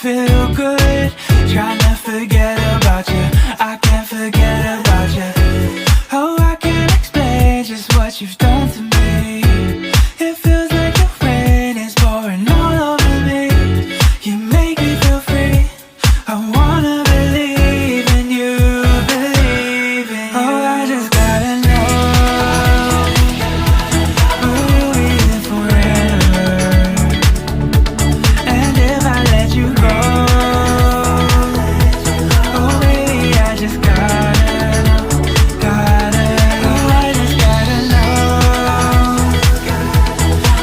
feel good, trying to forget about you. I can't forget about you. Oh, I can't explain just what you've done to me. It feels like the rain is pouring all over me. You make me feel free. I wanna believe in you, believe in you. Oh, I just gotta know, will you be here forever? And if I let you go, oh baby, I just gotta know, oh, I just gotta know,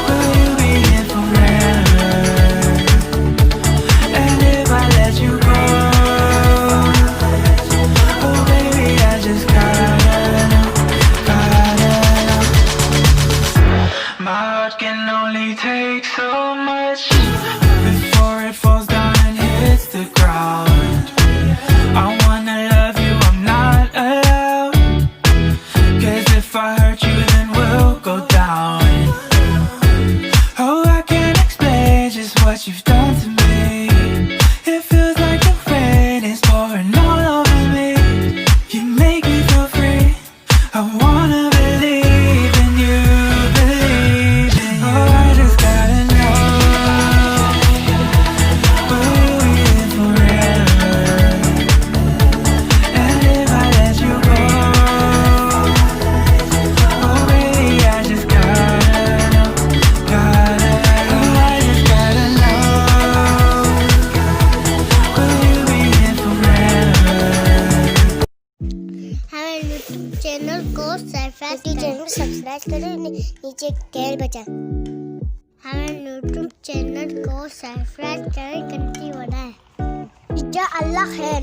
will you be here forever? And if I let you go, oh baby, I just gotta know, My heart can only take so much before it falls down and hits the ground. I wanna love you, I'm not allowed, 'cause if I hurt you then we'll go down. Oh, I can't explain just what you've done to me. It feels like the rain is pouring all over me. You make me feel free. I wanna believe in you, believe in you. Oh, I just gotta know, will you be here forever? And if I let you go, oh baby, I just gotta know, oh, I just gotta know, will you be here forever? हमारे YouTube channel को subscribe करें, नीचे bell button. हमारे YouTube channel को subscribe करें, घंटी बजाएं। अल्लाह खैर।